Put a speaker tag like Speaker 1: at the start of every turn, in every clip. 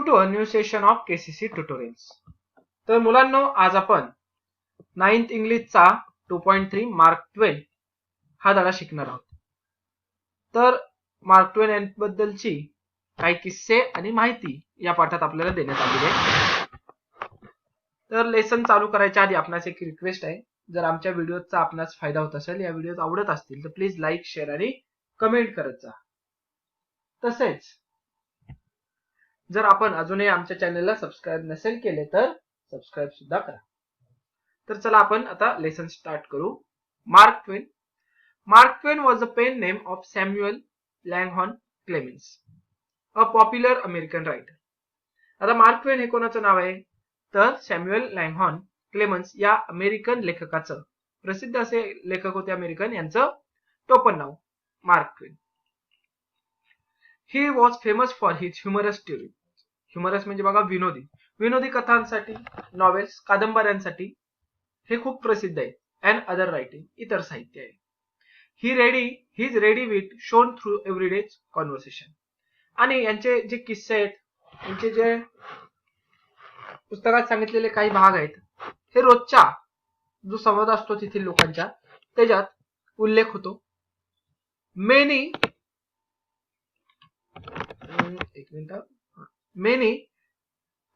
Speaker 1: Welcome to a new session of KCC tutorials. तर मुलांनो, आज आपण 9th इंग्लिशचा 2.3 मार्क ट्वेन हा धडा शिकणार आहोत. तर मार्क ट्वेन यांबद्दलची काही किस्से आणि माहिती या पाठात आपल्याला देण्यात आलेली आहे. तर लेसन चालू करायच्या आधी आपणास एक रिक्वेस्ट आहे, जर आमच्या व्हिडिओचा आपणास फायदा होत असेल, या व्हिडिओ आवडत असतील तर प्लीज लाईक, शेअर आणि कमेंट करत जा. तसेच जर आपण अजूनही आमच्या चॅनलला सबस्क्राईब नसेल केले तर सबस्क्राईब सुद्धा करा. तर चला आपण आता लेसन स्टार्ट करू. Mark Twain. Mark Twain was a pen name of Samuel Langhorne Clemens, a popular American writer. आता मार्क ट्वेन हे कोणाचं नाव आहे? तर सॅम्युअल लँगहॉर्न क्लेमेन्स या अमेरिकन लेखकाचं, प्रसिद्ध असे लेखक होते अमेरिकन, यांचं टोपण नाव Mark Twain. He was famous for his humorous stories. Humorous म्हणजे बघा विनोदी कथांसाठी, नॉवेल्स, कादंबऱ्यांसाठी हे खूप प्रसिद्ध आहे. अँड अदर रायटिंग, इतर साहित्य आहे. His ready wit shown through everyday conversation. आणि यांचे जे किस्से आहेत, यांचे जे पुस्तकात सांगितलेले काही भाग आहेत, हे रोजचा जो संवाद असतो तेथील लोकांच्या, त्याच्यात उल्लेख होतो. Many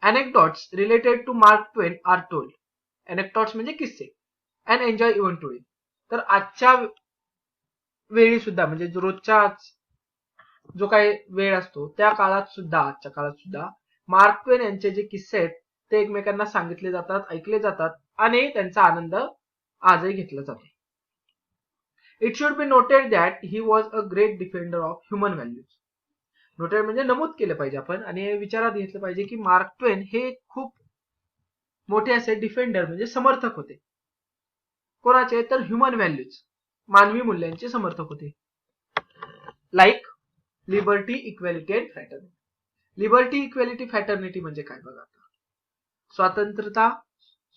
Speaker 1: anecdotes related to Mark Twain are told. Anecdotes म्हणजे किस्से. And enjoy even today. तर आजच्या वेळी सुद्धा, म्हणजे रोजच्या जो काही वेळ असतो त्या काळात सुद्धा, आजच्या काळात सुद्धा मार्क ट्वेन यांचे जे किस्से आहेत ते एकमेकांना सांगितले जातात, ऐकले जातात आणि त्यांचा आनंद आजही घेतला जातो. It should be noted that he was a great defender of human values. Noted म्हणजे नमूद केलं पाहिजे आपण, आणि विचारात घेतलं पाहिजे की मार्क ट्वेन हे खूप मोठे असे डिफेंडर म्हणजे समर्थक होते. कोणाचे? तर ह्युमन व्हॅल्यूज, मानवी मूल्यांचे समर्थक होते. Like liberty, equality and fraternity. Liberty, equality, fraternity म्हणजे काय बघा आता. स्वातंत्र्यता,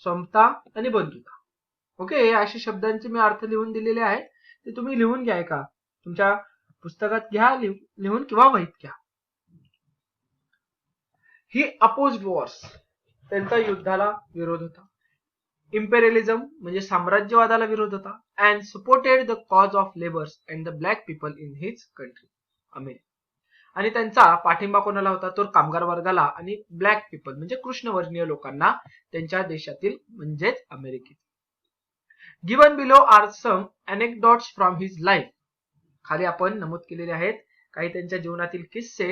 Speaker 1: समता आणि बंधुता. ओके, हे अशा शब्दांचे मी अर्थ लिहून दिलेले आहेत, ते तुम्ही लिहून घ्या. का तुमच्या पुस्तकात घ्या लिहून किंवा वहीत घ्या. ही अपोज्ड वॉर्स, त्यांचा युद्धाला विरोध होता. इम्पेरियलिझम म्हणजे साम्राज्यवादाला विरोध होता. And supported the cause of labours and the black people in his country, America. आणि त्यांचा पाठिंबा कोणाला होता? तर कामगार वर्गाला आणि ब्लॅक पीपल म्हणजे कृष्णवर्णीय लोकांना त्यांच्या देशातील, म्हणजेच अमेरिकेत. Given below are some anecdotes from his life. खाली आपण नमूद केलेले आहेत काही त्यांच्या जीवनातील किस्से.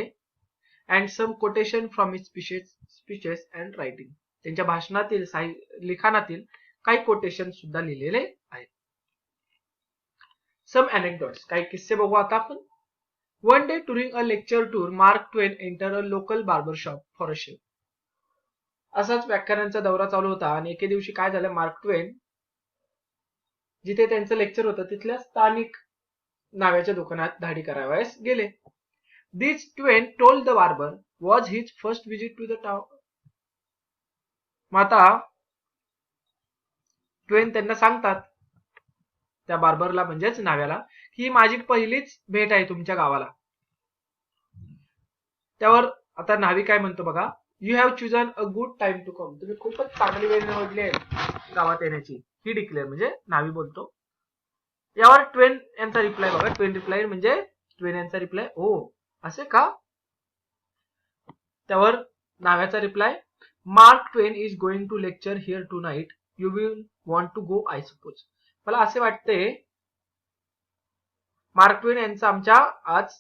Speaker 1: And some quotation from his speeches and writing. त्यांच्या भाषणातील, लिखाणातील काही कोटेशन सुद्धा लिहिलेले आहेत. सम अनेक्डोट्स, काही किस्से बघू आता आपण. One day during a lecture tour, Mark Twain enter a local barber shop for a shave. असाच व्याख्यानांचा दौरा चालू होता आणि एके दिवशी काय झालं, मार्क ट्वेन जिथे त्यांचं लेक्चर होतं तिथल्या स्थानिक नाव्याच्या दुकानात दाढी करावयास गेले. This Twain told the barber was his first visit to the town. माता ट्वेन त्यांना सांगतात, त्या बार्बरला म्हणजेच नाव्याला, की माझी पहिलीच भेट आहे तुमच्या गावाला. त्यावर आता नावी काय म्हणतो बघा. You have chosen a good time to come. तुम्ही खूपच चांगली वेळ निवडली आहे गावात येण्याची, ही डिक्लेअर म्हणजे नावी बोलतो. यावर ट्वेन यांचा रिप्लाय बघा. ट्वेन यांचा रिप्लाय, ओ असे का? त्यावर नाव्याचा reply, Mark Twain is going to lecture here tonight. You will want to go I suppose. मला असे वाटते मार्क ट्वेन यांचं आमच्या आज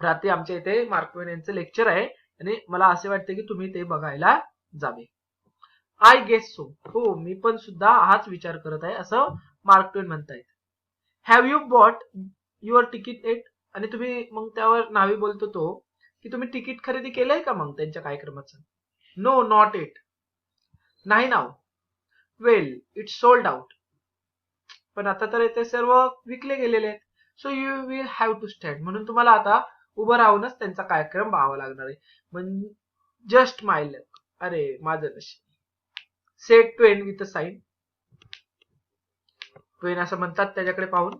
Speaker 1: रात्री आमच्या इथे मार्क ट्वेन यांचं लेक्चर आहे आणि मला असे वाटते की तुम्ही ते बघायला जावे. I guess so. हो, मी पण सुद्धा हाच विचार करत आहे, असं मार्क ट्वेन म्हणतायत. Have you bought your ticket yet. आणि तुम्ही, मग त्यावर नावी बोलतो तो की तुम्ही तिकीट खरेदी केलंय का मग त्यांच्या कार्यक्रमाचं? No, not it. नाही नाव. Well, it's sold out. पण आता तर ते सर्व विकले गेलेले आहेत. So you will have to stand. म्हणून तुम्हाला आता उभं राहूनच त्यांचा कार्यक्रम पाहावा लागणार आहे. म्हणजे जस्ट माय लक. अरे माझं नशीब. सेड ट्वेन विथ अ साइन. ट्वेन असं म्हणतात त्याच्याकडे पाहून.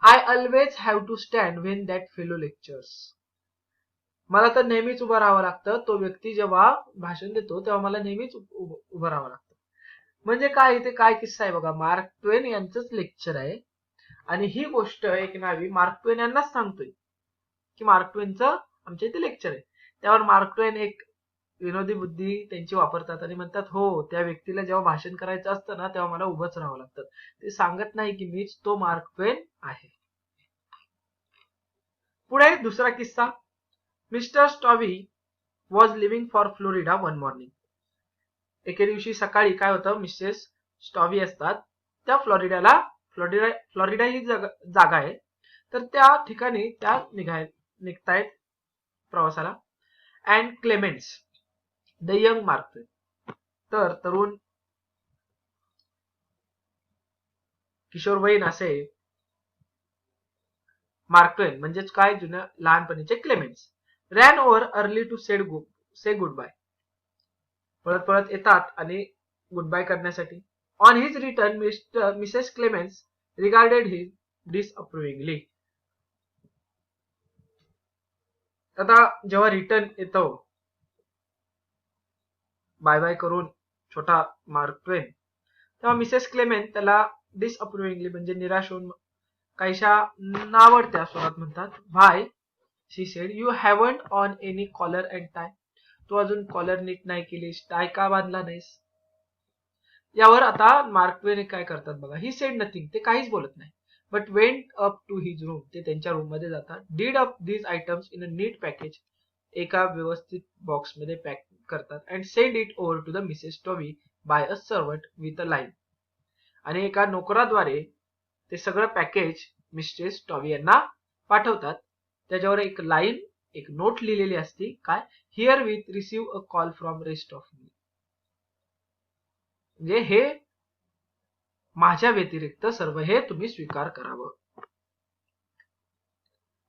Speaker 1: I always have to stand when that fellow lectures. मला तर नेहमीच उभं राहावं लागतं. तो व्यक्ती जेव्हा भाषण देतो तेव्हा मला नेहमीच उभं राहावं लागतं. म्हणजे काय इथे काय किस्सा आहे बघा. मार्क ट्वेन यांचंच लेक्चर आहे आणि ही गोष्ट एक नावी मार्क ट्वेन यांनाच सांगतोय की मार्क ट्वेनचं आमच्या इथे लेक्चर आहे. त्यावर मार्क ट्वेन एक विनोदी बुद्धी त्यांची वापरतात आणि म्हणतात हो त्या व्यक्तीला जेव्हा भाषण करायचं असतं ना तेव्हा मला उभंच राहावं लागतं. ते सांगत नाही की मीच तो मार्क ट्वेन आहे. पुढे दुसरा किस्सा. Mister Stowe was living for Florida one morning. एके दिवशी सकाळी काय होतं, मिसेस स्टॉवी असतात त्या फ्लोरिडा ही जागा आहे. तर त्या ठिकाणी त्या निघतायत प्रवासाला. And Clemens the young mark ट्वेन, तर तरुण किशोरवयीन असे मार्क ट्वेन म्हणजेच काय जुन्या लहानपणीचे Clemens ran over early to say good bye. पळत पळत येतात आणि गुड बाय करण्यासाठी. On his return Mrs Clemens regarded his disapprovingly. आता जेव्हा रिटर्न येतो बाय बाय करून छोटा मार्क ट्वेन, तेव्हा मिसेस क्लेमेन्स त्याला डिसअप्रुव्हिंगली म्हणजे निराश होऊन काहीशा नावडत्या स्वरात म्हणतात. Why she said you haven't on any collar and tie. तू अजून कॉलर नीट नाही केलीस, टाय का बांधला नाहीस. यावर आता मार्क ट्वेन काय करतात बघा. ही सेड नथिंग, ते काहीच बोलत नाही. But went up to his room, ते त्यांच्या रूम मध्ये जातात. Did up these items in a neat package, एका व्यवस्थित बॉक्स मध्ये पॅक करतात. And send it over to the Mrs Stowe by a servant with a line. आणि एका नोकराद्वारे ते सगळं पॅकेज मिसेस स्टॉवी यांना पाठवतात. त्याच्यावर एक लाईन, एक नोट लिहिलेली असती. काय, here with receive a call from rest of me. म्हणजे हे माझ्या व्यतिरिक्त सर्व हे तुम्ही स्वीकार करावं.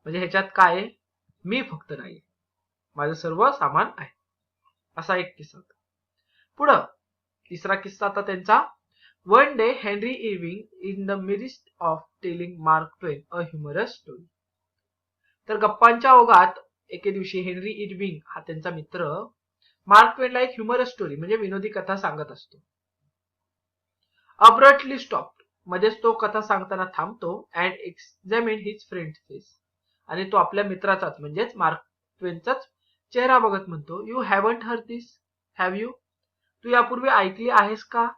Speaker 1: म्हणजे ह्याच्यात काय आहे, मी फक्त नाही, माझं सर्व सामान आहे. असा एक किस्सा. पुढं तिसरा किस्सा आता त्यांचा. One day Henry Irving in the midst of telling Mark Twain a humorous story. तर गप्पांच्या ओघात एके दिवशी हेनरी इर्विंग हा त्यांचा मित्र मार्क ट्वेनला एक ह्युमरस स्टोरी म्हणजे विनोदी कथा सांगत असतो. अब्रप्टली स्टॉप्ड, मध्येच तो कथा सांगताना थांबतो. And examine his friend face, आणि तो आपल्या मित्राचाच म्हणजेच मार्क ट्वेनचाच चेहरा बघत म्हणतो. You haven't heard this have you. तू यापूर्वी ऐकली आहेस का.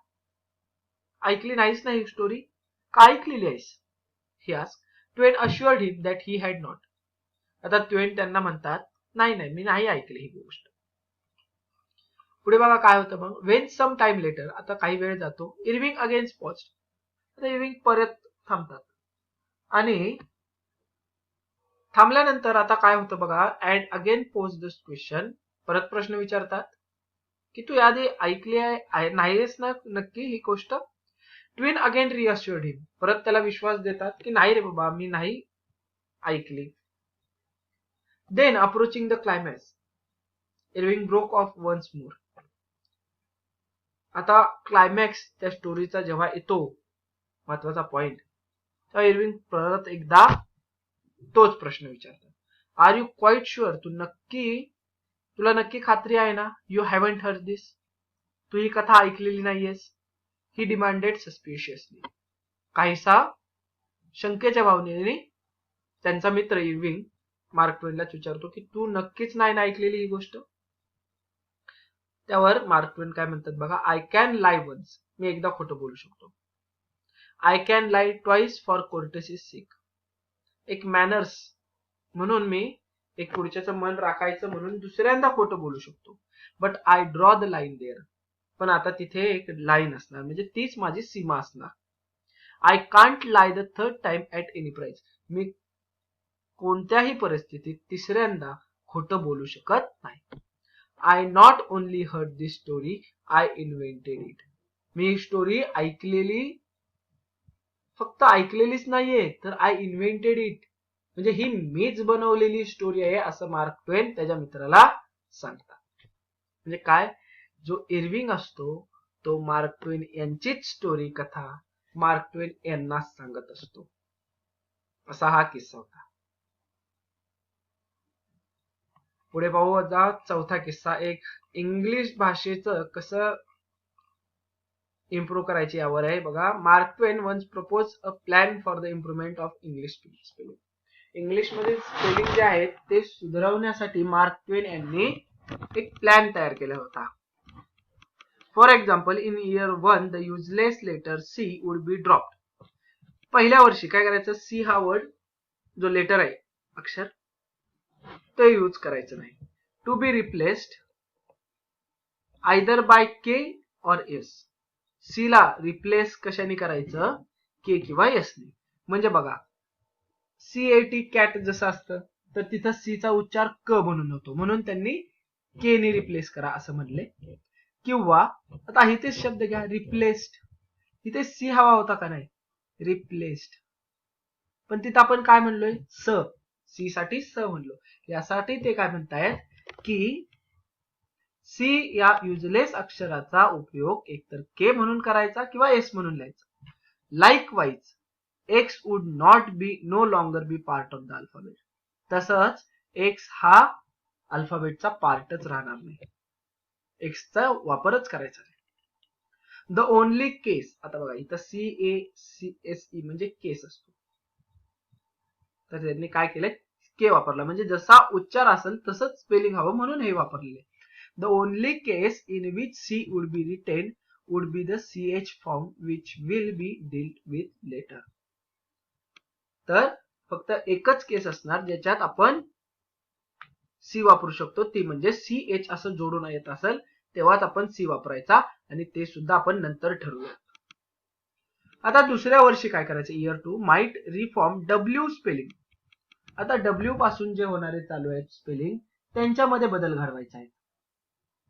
Speaker 1: ऐकली नाहीस ना ही स्टोरी. का ऐकलेली आहेस. He asked. Twain assured him that he had not. आता ट्वेन त्यांना म्हणतात नाही नाही मी नाही ऐकली ही गोष्ट. पुढे बघा काय होतं मग. वेन सम टाइम लेटर, आता काही वेळ जातो. Irving again paused. आता इर्विंग परत थांबतात आणि थांबल्यानंतर आता काय होतं बघा. And again pose this question, परत प्रश्न विचारतात की तू याआधी ऐकली आहे नाहीस ना नक्की ही गोष्ट. ट्विन अगेन रिअश्युअर्ड हिम, परत त्याला विश्वास देतात की नाही रे बाबा मी नाही ऐकली. Then approaching the climax Irving broke off once more. आता क्लायमॅक्स त्या स्टोरीचा जेव्हा येतो महत्वाचा पॉइंट, तेव्हा इर्विंग परत एकदा तोच प्रश्न विचारतात. आर यू क्वाईट शुअर, तुला नक्की खात्री आहे ना. यू हॅवंट हर्ड दिस, तू ही कथा ऐकलेली नाहीयेस. ही डिमांडेड सस्पिशियसली, काहीसा शंकेच्या भावनेने त्यांचा मित्र इर्विंग मार्क ट्वेनला विचारतो की तू नक्कीच नाही ऐकलेली ही गोष्ट. त्यावर मार्क ट्वेन काय म्हणतात बघा. आय कॅन लाय वन्स, मी एकदा खोटं बोलू शकतो. I can lie twice for courtesy's sake, एक मॅनर्स म्हणून मी एक पुढच्याचं मन राखायचं म्हणून दुसऱ्यांदा खोटं बोलू शकतो. But I draw the line there, पण आता तिथे एक लाईन असणार म्हणजे तीच माझी सीमा असणार. I can't lie the third time at any price, मी कोणत्याही परिस्थितीत तिसऱ्यांदा खोटं बोलू शकत नाही. I not only heard this story, I invented it, मी ही स्टोरी फक्त ऐकलेलीच नाहीये तर आय इन्व्हेंटेड इट, म्हणजे ही मीच बनवलेली स्टोरी आहे असं मार्क ट्वेन त्याच्या मित्राला सांगतात. म्हणजे काय, जो इर्विंग असतो तो मार्क ट्वेन यांचीच स्टोरी कथा मार्क ट्वेन यांना सांगत असतो. असा हा किस्सा होता. पुढे पाहू आता चौथा किस्सा. एक इंग्लिश भाषेचं कसं इम्प्रूव्ह करायचे यावर आहे बघा. Mark Twain once propose a plan for the improvement of English spelling. English मध्ये स्पेलिंग जे आहेत ते सुधारवण्यासाठी मार्क ट्वेन यांनी एक प्लॅन तयार केला होता. For example, in year 1 the useless letter C would be dropped. पहिल्या वर्षी काय करायचं, सी हा वर्ड जो लेटर आहे अक्षर ते यूज करायचं नाही. To be replaced either by k or s. C ला रिप्लेस कशाने करायचं, के किंवा एस ने. म्हणजे बघा CAT कॅट जसं असतं तर तिथं सी चा उच्चार क म्हणून होतो, म्हणून त्यांनी के ने रिप्लेस करा असं म्हणले. किंवा आता इथेच शब्द घ्या रिप्लेस्ड. इथे सी हवा होता का नाही, रिप्लेस्ड. पण तिथं आपण काय म्हणलोय, स. सी साठी स म्हणलो. यासाठी ते काय म्हणतायत की सी या युजलेस अक्षराचा उपयोग एकतर के म्हणून करायचा किंवा एस म्हणून लिहायचा. Likewise X would not be no longer be part of the alphabet. तसंच एक्स हा अल्फाबेटचा पार्टच राहणार नाही, एक्सचा वापरच करायचा नाही. द ओनली केस, आता बघा इथं CACSE म्हणजे केस असतो, तर त्यांनी काय केलंय, के वापरला. म्हणजे जसा उच्चार असेल तसंच स्पेलिंग हवं म्हणून हे वापरलेले. The only case in which C would be retained would be the CH form which will be dealt with later. तर फक्त एकच केस असणार ज्याच्यात आपण सी वापरू शकतो, ती म्हणजे CH असं जोडून येत असेल तेव्हाच आपण सी वापरायचा, आणि ते सुद्धा आपण नंतर ठरवूया. आता दुसऱ्या वर्षी काय करायचं, year 2 might reform W spelling. आता W पासून जे होणारे चालू आहेत स्पेलिंग त्यांच्यामध्ये बदल घडवायचा आहे.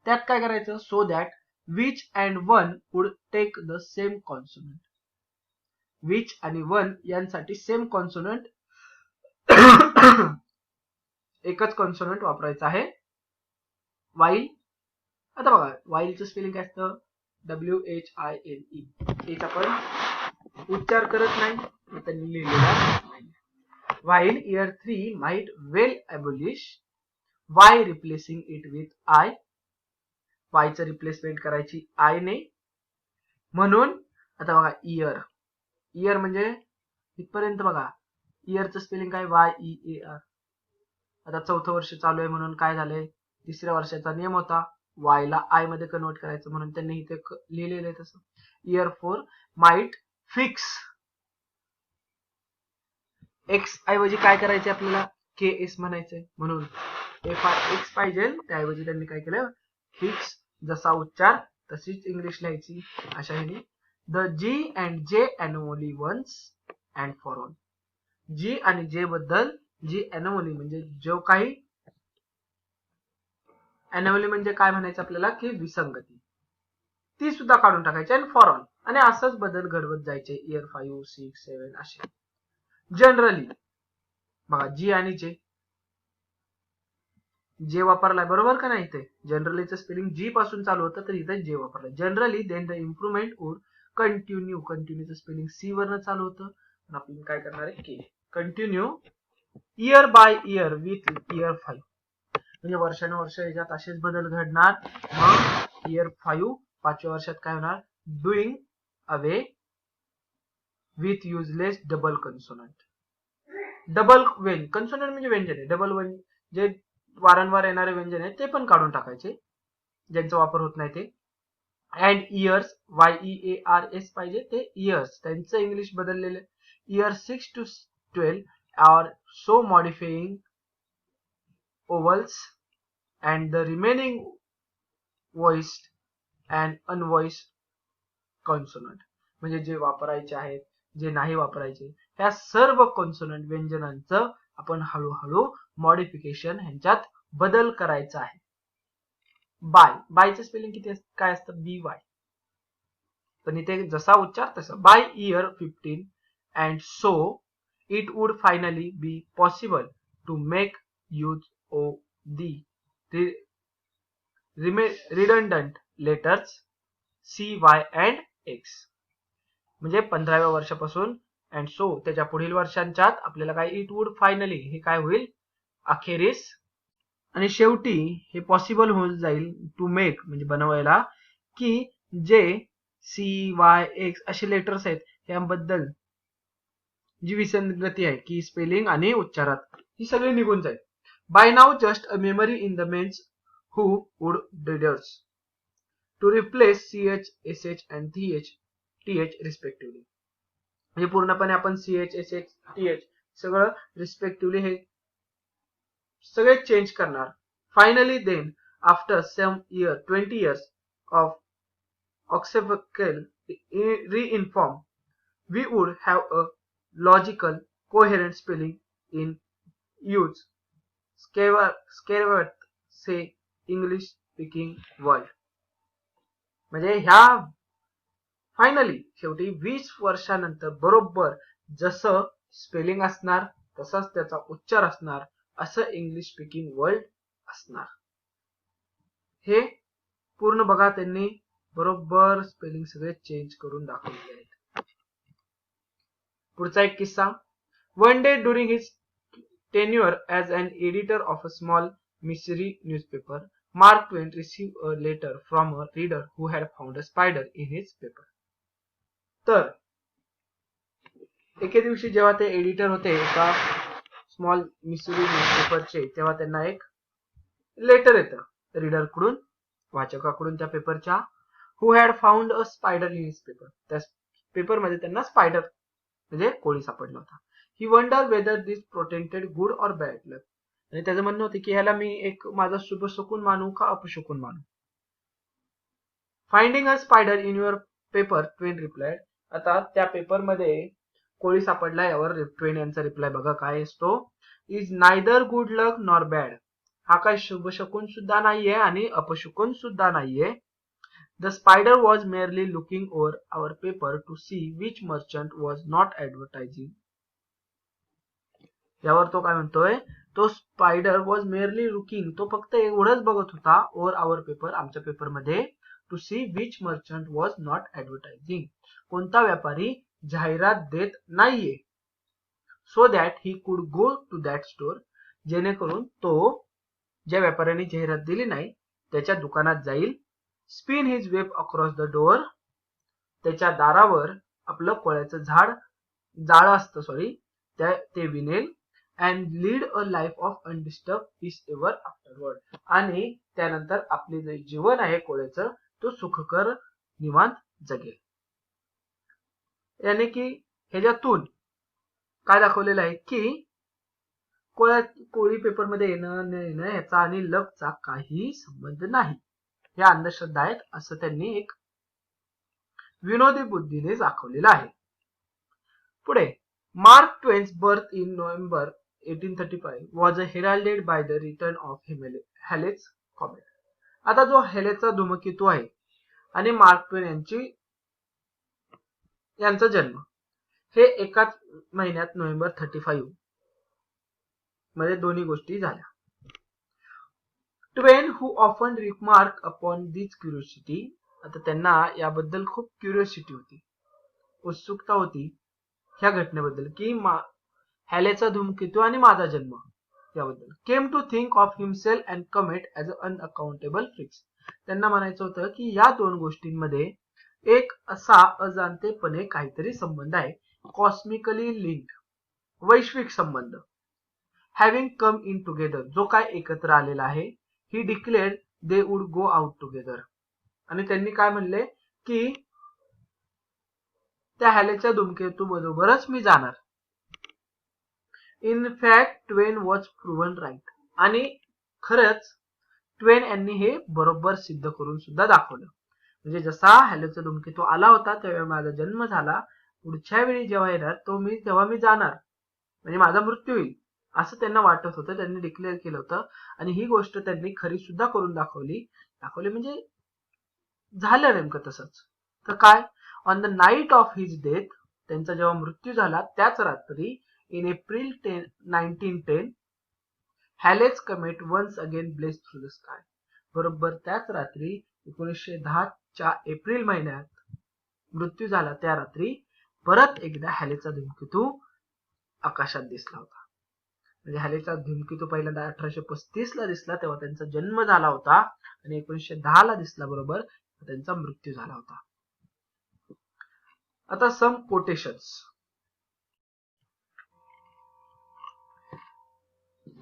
Speaker 1: त्यात काय करायचं, so that which and one would take the same consonant. Which आणि वन यांसाठी सेम कॉन्सोनंट एकच कॉन्सोनंट वापरायचा आहे. वाईल, आता बघा वाईलचं स्पेलिंग काय असतं, WHILE. याचा आपण उच्चार करत नाही, त्यांनी लिहिलेला नाही. While year 3 might well abolish Y replacing it with I. वायचं रिप्लेसमेंट करायची आय ने. म्हणून आता बघा इयर, इयर म्हणजे इथपर्यंत बघा इयरचं स्पेलिंग काय, YEAR. आता चौथं वर्ष चालू आहे म्हणून काय झालंय, तिसऱ्या वर्षाचा नियम होता वाय ला आय मध्ये कन्वर्ट करायचं, म्हणून त्यांनी इथे लिहिलेलं आहे तसं. Year 4 might fix. एक्स ऐवजी काय करायचे आपल्याला, KS म्हणायचंय, म्हणून एक्स पाहिजे त्याऐवजी त्यांनी काय केलं, फिक्स. जसा उच्चार तशीच इंग्लिश लिहायची अशा ह्याने. The G and J anomaly once and for all. G आणि J बद्दल, जी anomaly म्हणजे जो काही, anomaly म्हणजे काय म्हणायचं आपल्याला की विसंगती, ती सुद्धा काढून टाकायची, आणि फॉर ऑल. आणि असंच बदल घडवत जायचे इयर 5, 6, 7 असे. जनरली बघा जी आणि जे वापरलाय बरोबर का नाही, इथे जनरलीचं स्पेलिंग जी पासून चालू होतं तर इथे जे वापरलंय. Generally then the improvement would continue. कंटिन्यूचं स्पेलिंग सी वरनं चालू होतं, पण आपण काय करणार आहे k. Continue year by year with year 5. म्हणजे वर्षानुवर्ष याच्यात असेच बदल घडणार. मग इयर 5 पाचव्या वर्षात काय होणार, doing away with useless double consonant. Double when consonant म्हणजे व्यंजन आहे, डबल वन जे वारंवार येणारे व्यंजन आहे ते पण काढून टाकायचे, ज्यांचा वापर होत नाही ते. अँड इयर्स, YEARS पाहिजे, ते इयर्स त्यांचं इंग्लिश बदललेलं. Year 6 to 12 are so modifying vowels and the remaining voiced and unvoiced consonant. म्हणजे जे वापरायचे आहेत, जे नाही वापरायचे, त्या सर्व कॉन्सोनंट व्यंजनांचं आपण हळूहळू मॉडिफिकेशन ह्यांच्यात बदल करायचा आहे. बाय, बायचं स्पेलिंग किती काय असतं, BY. पण इथे जसा उच्चार तसा. By year 15 and so it would finally be possible to make use of the redundant letters CY and X. म्हणजे 15व्या वर्षापासून अँड सो त्याच्या पुढील वर्षांच्यात आपल्याला काय, इट वुड फायनली हे काय होईल, अखेरीस आणि शेवटी हे पॉसिबल होऊन जाईल टू मेक म्हणजे बनवायला की जे CYX असे लेटर्स आहेत याबद्दल जी विसंगती आहे की स्पेलिंग आणि उच्चारात ही सगळी निघून जाईल. By now just a memory in the minds who would readers to replace CH, SH and TH respectively. म्हणजे पूर्णपणे आपण CH, SH, TH सगळं रिस्पेक्टिव्हली हे सगळे चेंज करणार. Finally then after some year 20 years of occipital re-inform we would have a logical coherent spelling in use scared say English speaking world. म्हणजे ह्या finally शेवटी 20 वर्षानंतर बरोबर जसं स्पेलिंग असणार तसाच त्याचा उच्चार असणार असं इंग्लिश स्पीकिंग वर्ल्ड असणार. हे पूर्ण बघा त्यांनी बरोबर स्पेलिंग सगळे चेंज करून दाखवले आहेत. पुढचा एक किस्सा. One day during his tenure as an editor of a small Missouri newspaper, Mark Twain received a letter from a reader who had found a spider in his paper. तर एके दिवशी जेव्हा ते एडिटर होते एका स्मॉल मिसरी न्यूजपेपरचे तेव्हा त्यांना एक लेटर येतं रीडर कडून वाचकाकडून त्या पेपरच्या who had found a spider in his paper. त्या पेपर मध्ये त्यांना स्पायडर म्हणजे कोळी सापडला होता. He wonder whether this protected good or bad luck. आणि त्याचं म्हणणं होतं की ह्याला मी एक माझा शुभ शकून मानू का अपशकुन मानू. Finding a spider in your paper ट्वेन रिप्लायड. आता त्या पेपर मध्ये कोळी सापडला यावर ट्वेन यांचा रिप्लाय बघा काय असतो. Is neither good luck nor bad. हा काय शुभ शकून सुद्धा नाहीये आणि अपशकुन सुद्धा नाहीये. The spider was merely looking over our paper to see which merchant was not advertising. यावर तो काय म्हणतोय, तो स्पायडर वॉज मेअरली लुकिंग, तो फक्त एवढंच बघत होता ओव्हर आवर पेपर, आमच्या पेपर मध्ये, to see which merchant was not advertising, कोणता व्यापारी जाहिरात देत नाहीये, so that he could go to that store, जेणेकरून तो ज्या व्यापाऱ्याने जाहिरात दिली नाही त्याच्या दुकानात जाईल. Spin his web across the door, त्याच्या दारावर आपलं कोळ्याचं जाळं असतं ते विनेल. And lead a life of undisturbed peace ever afterward, आणि त्यानंतर आपले जे जीवन आहे कोळ्याचं तो सुखकर निवांत जगेल. याने की ह्याच्यातून काय दाखवलेलं आहे की कोळी पेपर मध्ये येणं न येणं ह्याचा आणि लकचा काही संबंध नाही, या अंधश्रद्धा आहेत असं त्यांनी एक विनोदी बुद्धीने दाखवलेलं आहे. पुढे Mark Twain's birth in November 1835 was heralded by the return of Halley's comet. आता जो हेलेचा धूमकेतू आहे आणि मार्क ट्वेन यांचा जन्म हे एकाच महिन्यात नोव्हेंबर 35 मध्ये दोन्ही गोष्टी झाल्या. ट्वेन हु ऑफन रिमार्क अपॉन दिस क्युरिओसिटी, आता त्यांना याबद्दल खूप क्युरिओसिटी होती, उत्सुकता होती ह्या घटनेबद्दल की हॅलेचा धूमकेतू आणि माझा जन्म याबद्दल. Came to think of himself and comet as a unaccountable freaks. त्यांना म्हणायचं होतं की या दोन गोष्टींमध्ये एक असा अजाणतेपणे काहीतरी संबंध आहे, कॉस्मिकली लिंक, वैश्विक संबंध. हॅव्हिंग कम इन टुगेदर, जो काय एकत्र आलेला आहे. He declared they would go out together, आणि त्यांनी काय म्हणले की त्या हॅलेच्या धूमकेतू बरोबरच मी जाणार. इन फॅक्ट ट्वेन वॉज प्रूव्हन राईट, आणि खरंच ट्वेन यांनी हे बरोबर सिद्ध करून सुद्धा दाखवलं. म्हणजे जसा हॅलेचा धूमकेतू आला होता तेव्हा माझा जन्म झाला, पुढच्या वेळी जेव्हा येणार तेव्हा मी जाणार, म्हणजे माझा मृत्यू होईल असं त्यांना वाटत होतं, त्यांनी डिक्लेअर केलं होतं. आणि ही गोष्ट त्यांनी खरी सुद्धा करून दाखवली म्हणजे झालं नेमकं तसंच. तर काय, on the night of his death, त्यांचा जेव्हा मृत्यू झाला त्याच रात्री, in April 1910, Halley's comet once again blessed through the sky, बरोबर त्याच रात्री 1910च्या एप्रिल महिन्यात मृत्यू झाला त्या रात्री परत एकदा हॅलेचा धूमकेतू आकाशात दिसला होता. म्हणजे हॅलेचा धूमकेतू पहिल्यांदा 1835 ला दिसला तेव्हा त्यांचा जन्म झाला होता आणि 1910 ला दिसला बरोबर त्यांचा मृत्यू झाला होता. आता सम कोटेशन्स.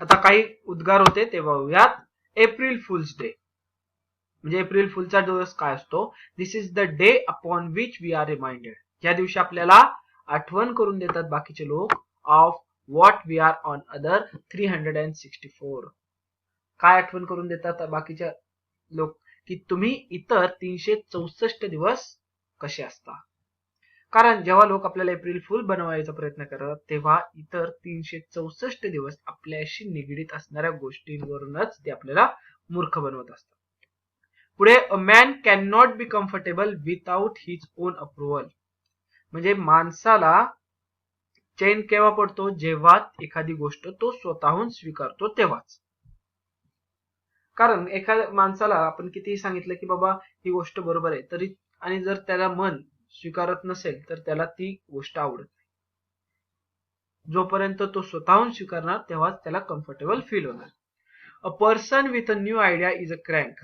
Speaker 1: आता काही उद्गार होते ते पाहूयात. एप्रिल फुल्स डे म्हणजे एप्रिल फुलचा दिवस काय असतो? This is the day upon which we are reminded. या दिवशी आपल्याला आठवण करून देतात बाकीचे लोक of what we are on other 364. काय आठवण करून देतात बाकीचे लोक? की तुम्ही इतर 364 दिवस कसे असता. कारण जेव्हा लोक आपल्याला एप्रिल फुल बनवायचा प्रयत्न करतात तेव्हा इतर 364 दिवस आपल्याशी निगडीत असणाऱ्या गोष्टींवरूनच ते आपल्याला मूर्ख बनवत असतात. पुढे a man can not be comfortable without his on approval. म्हणजे माणसाला चैन केव्हा पडतो? जेव्हा एखादी गोष्ट तो स्वतःहून स्वीकारतो तेव्हाच. कारण एखाद्या माणसाला आपण कितीही सांगितलं की बाबा ही गोष्ट बरोबर आहे तरी आणि जर त्याला मन स्वीकारत नसेल तर त्याला ती गोष्ट आवडत नाही. जोपर्यंत तो स्वतःहून स्वीकारणार तेव्हाच त्याला कम्फर्टेबल फील होणार. A person with a new idea is a crank.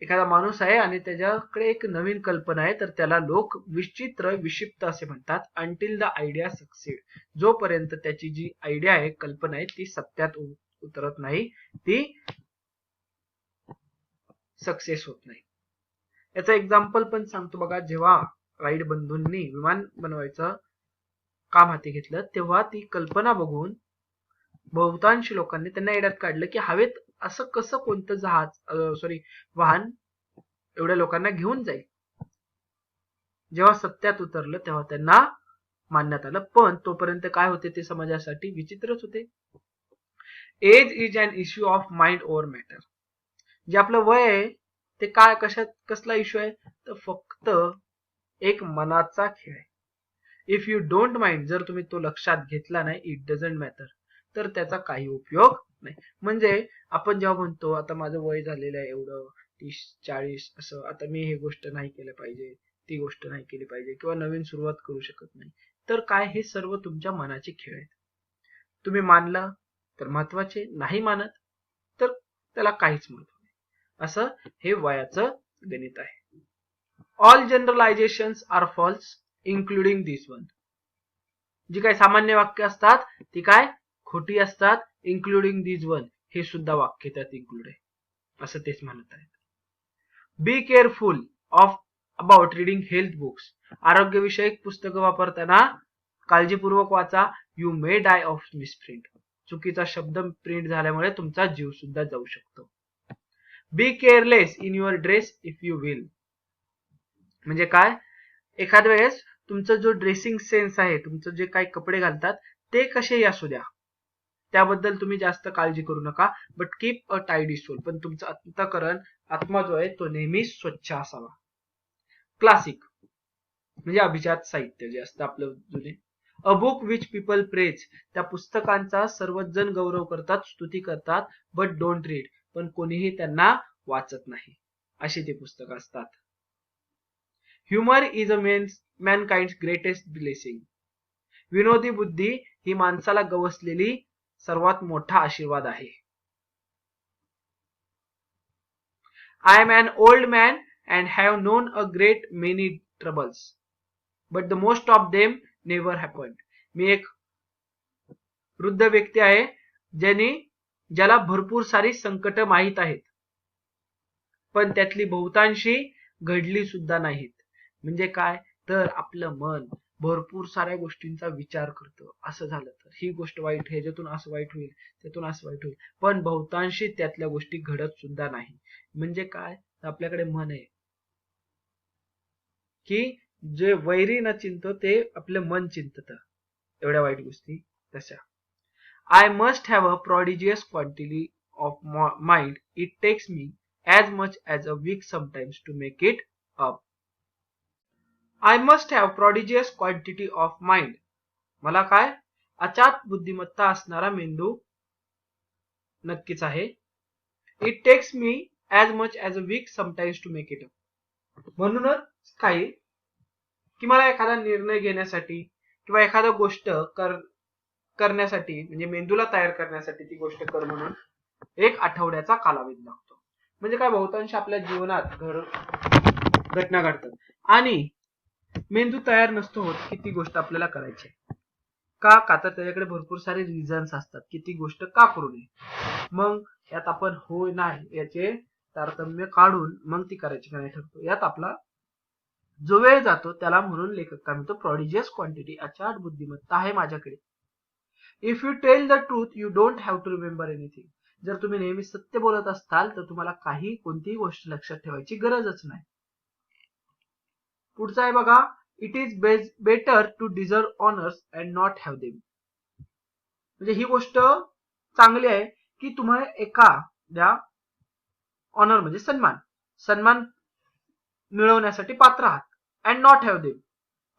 Speaker 1: एखादा माणूस आहे आणि त्याच्याकडे एक नवीन कल्पना आहे तर त्याला लोक विचित्र विक्षिप्त असे म्हणतात. Until the idea succeed. जोपर्यंत त्याची जी आयडिया आहे कल्पना आहे ती सत्यात उतरत नाही ती सक्सेस होत नाही. याचं एक्झाम्पल पण सांगतो बघा. जेव्हा राईट बंधूंनी विमान बनवायचं काम हाती घेतलं तेव्हा ती कल्पना बघून बहुतांश लोकांनी त्यांना येड्यात काढलं की हवेत असं कसं कोणतं वाहन एवढ्या लोकांना घेऊन जाईल. जेव्हा सत्यात उतरलं तेव्हा त्यांना मानण्यात आलं. पण तोपर्यंत काय होते ते समाजासाठी विचित्रच होते. Age is an issue of mind over matter. जे आपलं वय आहे ते काय कसला इश्यू आहे? तर फक्त एक मनाचा खेळ आहे. इफ यू डोंट माइंड, जर तुम्ही तो लक्षात घेतला नाही, इट डझंट मॅटर, तर त्याचा काही उपयोग नाही. म्हणजे आपण जेव्हा म्हणतो आता माझं वय झालेलं आहे एवढं 30-40 असं, आता मी हे गोष्ट नाही केलं पाहिजे, ती गोष्ट नाही केली पाहिजे किंवा नवीन सुरुवात करू शकत नाही, तर काय हे सर्व तुमच्या मनाचे खेळ आहेत. तुम्ही मानलं तर महत्वाचे, नाही मानत तर त्याला काहीच महत्व नाही. असं हे वयाचं गणित आहे. ऑल जनरलायझेशन्स आर फॉल्स इन्क्लुडिंग दिस वन. जी काही सामान्य वाक्य असतात ती काय खोटी असतात, इन्क्लुडिंग दिस वन हे सुद्धा वाक्य त्यात इन्क्लूड आहे असं तेच म्हणत आहेत. Be careful of about reading health books. आरोग्यविषयक पुस्तकं वापरताना काळजीपूर्वक वाचा. You may die of misprint. चुकीचा शब्द प्रिंट झाल्यामुळे तुमचा जीव सुद्धा जाऊ शकतो. Be careless in your dress if you will. म्हणजे काय? एखाद्या वेळेस तुमचं जो ड्रेसिंग सेन्स आहे, तुमचं जे काही कपडे घालतात ते कसेही असू द्या, त्याबद्दल तुम्ही जास्त काळजी करू नका. But keep a tidy soul. पण तुमचं अंतःकरण, आत्मा जो आहे तो नेहमी स्वच्छ असावा. क्लासिक म्हणजे अभिजात साहित्य जे असतं आपलं जुने. A book which people praise. त्या पुस्तकांचा सर्वच जण गौरव करतात, स्तुती करतात, बट डोंट रीड. पण कोणीही त्यांना वाचत नाही, अशी ती पुस्तकं असतात. Humour is a mankind's greatest blessing. विनोदी बुद्धी ही माणसाला गवसलेली सर्वात मोठा आशीर्वाद आहे. I am an old man and have known a great many troubles but the most of them never happened. मी एक वृद्ध व्यक्ती आहे ज्याला भरपूर सारी संकट माहीत आहेत, पण त्यातली बहुतांशी घडली सुद्धा नाहीत. म्हणजे काय? तर आपलं मन भरपूर साऱ्या गोष्टींचा विचार करतं. असं झालं तर ही गोष्ट वाईट, ह्याच्यातून असं वाईट होईल, त्यातून असं वाईट होईल, पण बहुतांशी त्यातल्या गोष्टी घडत सुद्धा नाही. म्हणजे काय? आपल्याकडे म्हण आहे की जे वैरी न चिंतो ते आपलं मन चिंतत, एवढ्या वाईट गोष्टी तशा. I must have a prodigious quantity of mind. It takes me as much as a week sometimes to make it up. I must have prodigious quantity of mind. मला काय? अचाट बुद्धिमत्ता असणारा मेंदू नक्कीच आहे. It takes me as much as a week sometimes to make it up. म्हणूनच काय की मला एखादा निर्णय घेण्यासाठी किंवा एखादा गोष्ट करण्यासाठी म्हणजे मेंदूला तयार करण्यासाठी ती गोष्ट कर म्हणून 1 आठवड्याचा कालावधी लागतो. म्हणजे काय बहुतांश आपल्या जीवनात घटना घडतात आणि मेंदू तयार नसतो होत की ती गोष्ट आपल्याला करायची का तर त्याच्याकडे भरपूर सारे रिझन्स असतात की ती गोष्ट का करू नये. मग यात आपण होय नाही याचे तारतम्य काढून मग ती करायची का नाही ठरतो. यात आपला जो वेळ जातो त्याला म्हणून लेखक काय म्हणतो, प्रॉडिजियस क्वांटिटी, अचाट बुद्धिमत्ता आहे माझ्याकडे. If you tell the truth you don't have to remember anything. जर तुम्ही नेहमी सत्य बोलत असताल तर तुम्हाला कोणतीही गोष्ट लक्षात ठेवायची गरजच नाही. पुढचा आहे बघा, it is better to deserve honours and not have them. म्हणजे ही गोष्ट चांगली आहे की तुम्हाला एखाद्या ऑनर म्हणजे सन्मान मिळवण्यासाठी पात्र आहात अँड नॉट हॅव देम,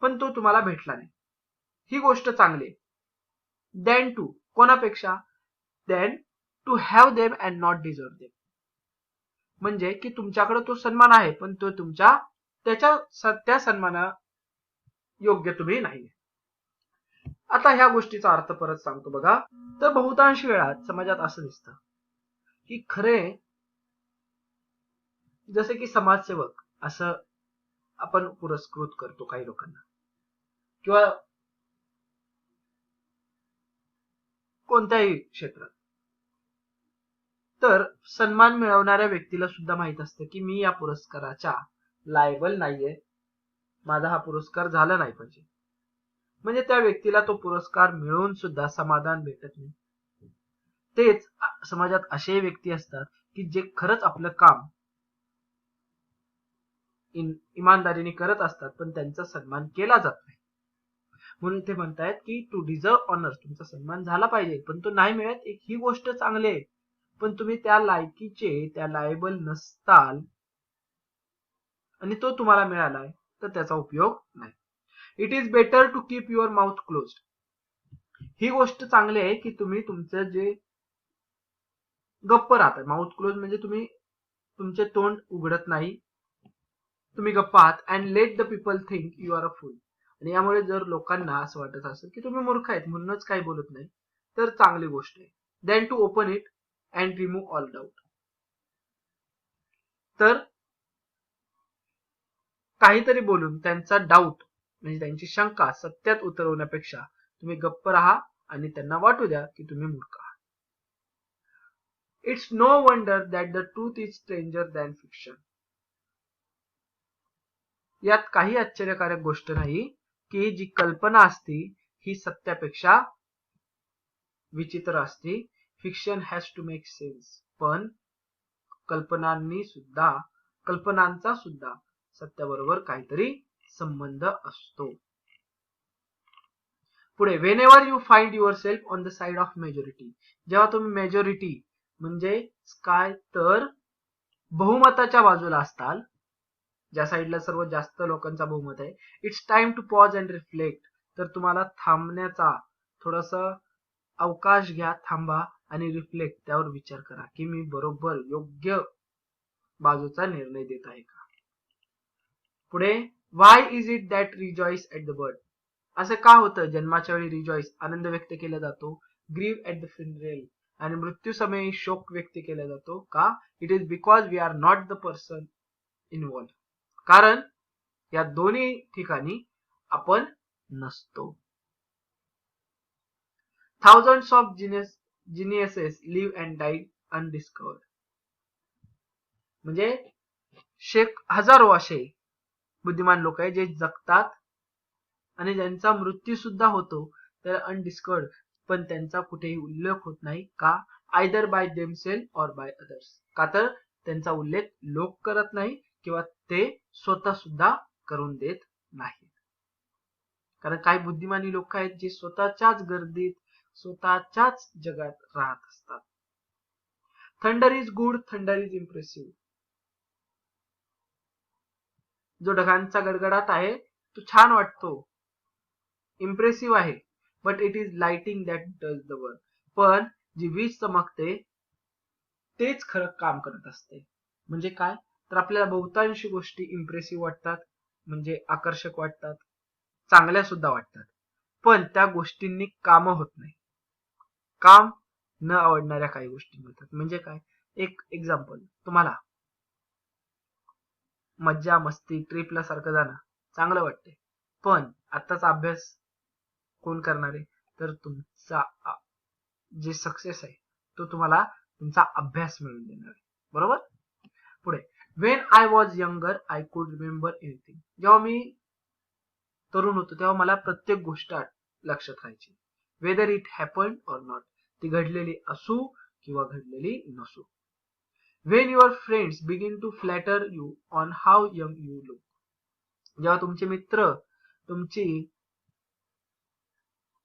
Speaker 1: पण तो तुम्हाला भेटला नाही. ही गोष्ट चांगली आहे. देन टू कोणापेक्षा, than to have them and not deserve them. म्हणजे की तुमच्याकडे तो सन्मान आहे पण तो त्या सन्माना योग्य तुम्ही नाही. आता ह्या गोष्टीचा अर्थ परत सांगतो बघा. तर बहुतांश वेळा समाजात असं दिसतं की खरे जसे की समाजसेवक असं आपण पुरस्कृत करतो काही लोकांना किंवा कोणत्याही क्षेत्रात. तर सन्मान मिळवणाऱ्या व्यक्तीला सुद्धा माहित असतं की मी या पुरस्काराच्या लायबल नाहीये, माझा हा पुरस्कार झाला नाही पाहिजे. म्हणजे त्या व्यक्तीला तो पुरस्कार मिळवून सुद्धा समाधान भेटत नाही. तेच समाजात असे व्यक्ती असतात की जे खरंच आपलं काम इमानदारीने करत असतात पण त्यांचा सन्मान केला जात नाही. म्हणून ते म्हणतायत की टू डिझर्व ऑनर्स, तुमचा सन्मान झाला पाहिजे पण तो नाही मिळत ही गोष्ट चांगली आहे, पण तुम्ही त्या लायकीचे त्या लायबल नसताल आणि तो तुम्हाला मिळालाय तर त्याचा उपयोग नाही. It is better to keep your mouth closed. ही गोष्ट चांगली आहे की तुम्ही तुमचं जे गप्प राहता. माउथ क्लोज म्हणजे तुम्ही तुमचे तोंड उघडत नाही, तुम्ही गप्प आहात. And let the people think you are a fool. आणि यामुळे जर लोकांना असं वाटत असेल की तुम्ही मूर्ख आहेत म्हणूनच काही बोलत नाही तर चांगली गोष्ट आहे. Then to open it and remove all doubt. तर काहीतरी बोलून त्यांचा डाऊट म्हणजे त्यांची शंका सत्यात उतरवण्यापेक्षा तुम्ही गप्प राहा आणि त्यांना वाटू द्या की तुम्ही मूर्ख आहात. It's no wonder that the truth is stranger than fiction. यात काही आश्चर्यकारक गोष्ट नाही की जी कल्पना असती ही सत्यापेक्षा विचित्र असते. Fiction has to make sense. पण कल्पनांचा सुद्धा सत्याबरोबर काहीतरी संबंध असतो. पुढे, whenever you find yourself on the side of majority. जेव्हा तुम्ही मेजॉरिटी म्हणजे काय तर बहुमताच्या बाजूला असताल, ज्या साईडला सर्वात जास्त लोकांचा बहुमत आहे, it's time to pause and reflect. तर तुम्हाला थांबण्याचा थोडासा अवकाश घ्या, थांबा आणि रिफ्लेक्ट, त्यावर विचार करा की मी बरोबर योग्य बाजूचा निर्णय देत आहे का. पुढे, why is it that rejoice at the birth. असं का होतं जन्माच्या वेळी रिजॉईस आनंद व्यक्त केला जातो, ग्रीव एट द फ्युनरल आणि मृत्यू समयी शोक व्यक्त केला जातो का. It is because we are not the person involved. कारण या दोन्ही ठिकाणी आपण नसतो. Thousands of geniuses live and died undiscovered. म्हणजे हजारो असे बुद्धिमान लोक आहेत जे जगतात आणि ज्यांचा मृत्यू सुद्धा होतो तर अनडिस्कवर्ड, पण त्यांचा कुठेही उल्लेख होत नाही का. आयदर बाय देमसेल्फ और बाय अदर्स. का तर त्यांचा उल्लेख लोक करत नाही किंवा ते स्वतः सुद्धा करून देत नाही. कारण काही बुद्धिमानी लोक आहेत जे स्वतःच्याच गर्दीत स्वतःच्याच जगात राहत असतात. Thunder is good, thunder is impressive. जो ढगांचा गडगडाट आहे तो छान वाटतो, इम्प्रेसिव्ह आहे, but it is lighting that does the work. पण जी वीज चमकते तेच खरं काम करत असते. म्हणजे काय तर आपल्याला बहुतांश गोष्टी इम्प्रेसिव्ह वाटतात, म्हणजे आकर्षक वाटतात, चांगल्या सुद्धा वाटतात, पण त्या गोष्टींनी कामं होत नाही. काम न आवडणाऱ्या काही गोष्टी मिळतात. म्हणजे काय, एक एक्झाम्पल, तुम्हाला मज्जा मस्ती ट्रिपला सारखं जाणं चांगलं वाटते, पण आत्ताचा अभ्यास कोण करणार आहे, तर तुमचा जे सक्सेस आहे तो तुम्हाला तुमचा अभ्यास मिळून देणार आहे. बरोबर. पुढे, when I was younger I could remember anything. जेव्हा मी तरुण होतो तेव्हा मला प्रत्येक गोष्ट लक्षात राहायची, whether it happened or not, ती घडलेली असू किंवा घडलेली नसू. When your friends begin to flatter you on how young you look, जेव्हा तुमचे मित्र तुमची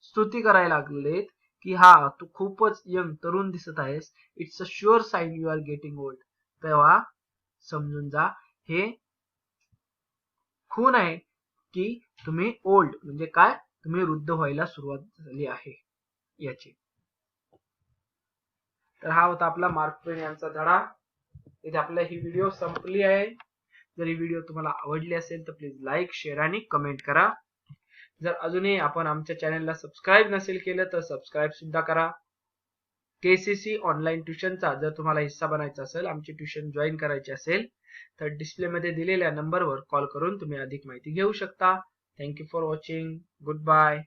Speaker 1: स्तुती करायला लागलेत की हा तू खूपच यंग तरुण दिसत आहेस, it's a sure sign you are getting old, तेव्हा समजून जा हे खूण आहे की तुम्ही ओल्ड म्हणजे काय, तुम्ही वृद्ध व्हायला सुरुवात झाली आहे याची. तर हा होता आपला मार्क ट्वेन यांचा धडा. इथे आपला ही व्हिडिओ संपली आहे. जर ही व्हिडिओ तुम्हाला आवडली असेल तर प्लीज लाईक, शेअर आणि कमेंट करा. जर अजूनही आपण आमच्या चॅनलला सबस्क्राईब नसेल केलं तर सबस्क्राईब सुद्धा करा. केसीसी ऑनलाईन ट्युशनचा जर तुम्हाला हिस्सा बनायचा असेल, आमची ट्युशन जॉईन करायची असेल, तर डिस्प्लेमध्ये दिलेल्या नंबरवर कॉल करून तुम्ही अधिक माहिती घेऊ शकता. Thank you for watching. Good bye.